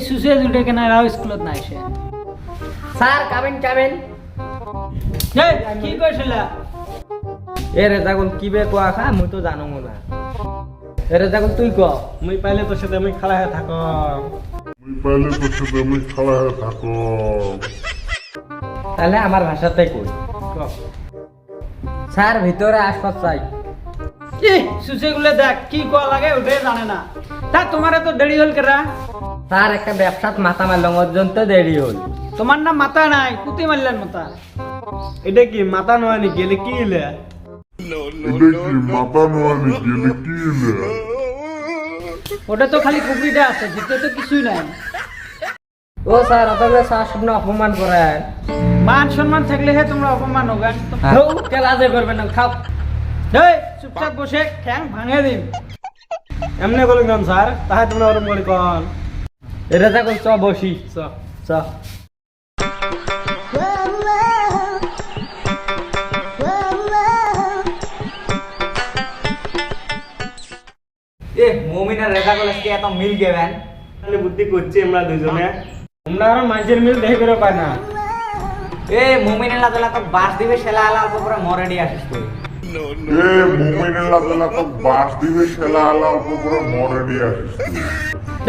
সুসে জুটে কেন রাও স্কুলত না এসে স্যার কামেন এই কি কইছিলা এ রেজাগুল কি বে কোয়া খা মুই তো জানো না এ রেজাগুল তুই ক মুই পাইলে তোর সাথে আমি খেলা হয়ে থাকো তাহলে আমার ভাষাতে কই স্যার ভিতরে আসপাস চাই কি সুসে গুলো দেখ কি কোয়া লাগে ওটাই জানে না তা তোমারে তো দেরি হল কেরা স্যার একটা ব্যবসাত মাথা মারলাম অর্জন্ত দেরি হল তোমার না মাথা নাই কুতি মারলেন মাথা এটা কি মাথা নয় নি গেলে কি ইলে ওটা তো খালি কুপিটা আছে ভিতরে তো কিছুই নাই ও স্যার আপনাকে স্যার স্বপ্ন অপমান করায় মান সম্মান থাকলে হে তোমরা অপমান হোগান কেলাজে করবেন না খাও এই চুপচাপ বসে ঠ্যাং ভাঙে দিম এমনি বলি গান স্যার তাহাই তোমরা ওরম বলি কন এ রেজাগুল চ বসি চ চ এ মুমিন আর রেজাগুল আজকে এত মিল গেবেন তাহলে বুদ্ধি করছি আমরা দুজনে আমরা আর মানুষের মিল দেখে করে পাই না এ মুমিনের লাদলা তো বাস দিবে সেলা আলা অল্প করে মরেডি আসিস তুই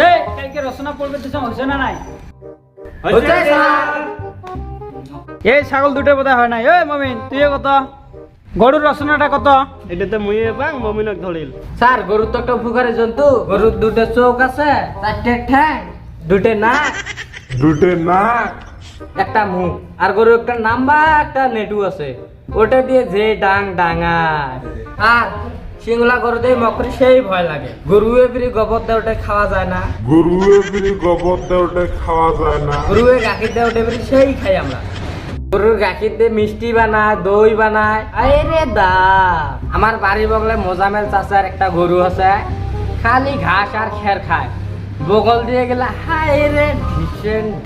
এই কালকে রচনা পড়বে তো হইছে না নাই হচ্ছে স্যার এই ছাগল দুটো বোধহয় হয় নাই এই মমিন তুই কত গরুর রচনাটা কত এটা তো মুই বাং মমিনক ধরিল স্যার গরুর তো একটা উপকারী জন্তু গরুর দুটো চোখ আছে চারটে ঠ্যাং দুটো নাক একটা মুখ আর গরুর একটা নাম্বা একটা নেটু আছে ওটা দিয়ে যে ডাঙায় আর সিংলা গরু দিয়ে মকরি সেই ভয় লাগে গরুয়ে ফিরি গোবর দেয় ওটা খাওয়া যায় না গরুয়ে গাখির দেয় ওটা ফিরি সেই খাই আমরা গরুর গাখির দিয়ে মিষ্টি বানায় দই বানায় আরে দা আমার বাড়ি বগলে মোজামেল চাচার একটা গরু আছে খালি ঘাস আর খের খায় বগল দিয়ে গেলে হাই রে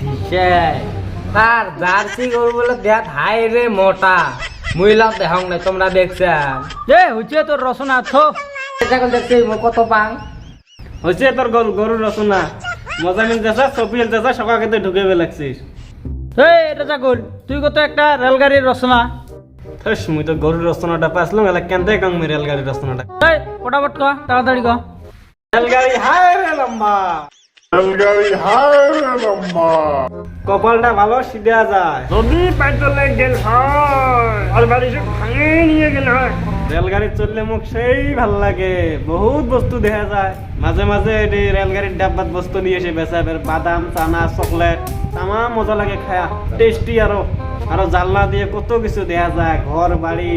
ঢিসে তার জার্সি গরু বলে দেখ হাই রে মোটা মহিলা দেহং নাই তোমরা দেখছেন এ হইছে তোর রচনা থো দেখছি কত পাং হচ্ছে তোর গরুর রচনা মজা মিল যাচ্ছে সপিল যাচ্ছে সকালে ঢুকে লাগছিস এই এটা ছাগল তুই কত একটা রেলগাড়ির রচনা থস মুই তো গরুর রচনাটা পাইছিলাম এলা কেনতে কাং মুই রেলগাড়ির রচনাটা এই ফটাফট ক তাড়াতাড়ি ক রেলগাড়ি হায় রে লম্বা কপালটা ভালো সিধা যায় যদি পাইতলে গেল হয় আর বাড়ি সব ভাঙে নিয়ে গেল হয় রেলগাড়ি চললে মুখ সেই ভাল লাগে বহুত বস্তু দেখা যায় মাঝে মাঝে এই রেলগাড়ির ডাব্বাত বস্তু নিয়ে এসে বেচা বাদাম চানা চকলেট তামাম মজা লাগে খায়া টেস্টি আরো জানলা দিয়ে কত কিছু দেখা যায় ঘর বাড়ি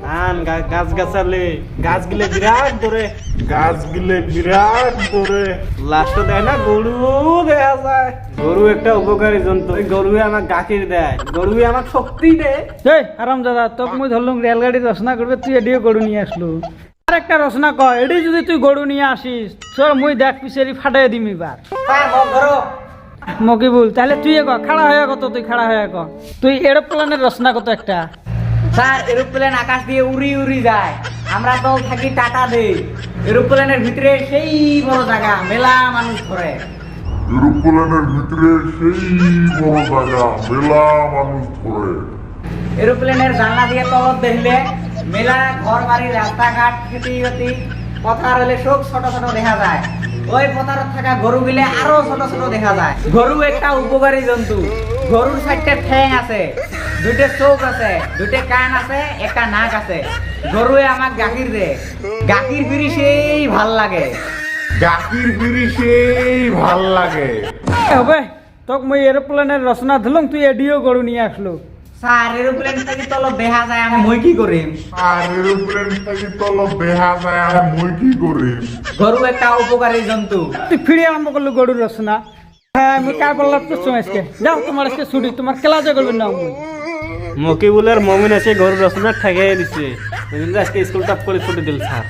ধান গাছ গাছালে গাছ গিলে বিরাট দূরে লাস্ট দেয় না গরু দেখা যায় গরু একটা উপকারী জন্তু গরুয়ে আমাকে গাখির দেয় গরুয়ে আমাকে শক্তি দেয় এই আরাম দাদা তোকে মুই ধরলাম রেলগাড়ির রচনা করবে তুই এডিও গরু নিয়ে আসলো আর একটা রচনা ক এডি যদি তুই গরু নিয়ে আসিস তোর মুই দেখ পিছেরি ফাটাই দিম এবার মকিবুল তাহলে তুই ক খাড়া হয়ে কত তুই খাড়া হয়ে ক তুই এরোপ্লেনের রচনা কত একটা স্যার এরোপ্লেন আকাশ দিয়ে উড়ি যায় আমরা তো থাকি টাটা দেই এরোপ্লেনের ভিতরে সেই বড় জায়গা মেলা মানুষ ধরে এরোপ্লেনের জানলা দিয়ে তলত দেখলে মেলা ঘর বাড়ি রাস্তাঘাট খেতি বাতি পথার হলে সব ছোট ছোট দেখা যায় ওই পথারত থাকা গরু গিলে আরো ছোট ছোট দেখা যায় গরু একটা উপকারী জন্তু গরুর 4টা ঠ্যাং আছে 2টা চোখ আছে 2টা কান আছে একটা নাক আছে গরুয়ে আমাক গাখির দেয় গাখির ফিরি সেই ভাল লাগে হবে তোকে মুই এরোপ্লেনের রচনা ধরলাম তুই এডিও গরু নিয়ে আসলো স্যার এরোপ্লেন থেকে তল দেখা যায় আমি মই কি করিম গরু একটা উপকারী জন্তু তুই ফিরে আরম্ভ করলো গরুর রচনা হ্যাঁ আমি কার বললাম তো আজকে যাও তোমার আজকে ছুটি তোমার ক্লাসে করবেন না মুই মকিবুলের মমিন আছে গরুর রচনা ঠেকাই দিছে আজকে স্কুল টপ করে ছুটি দিল স্যার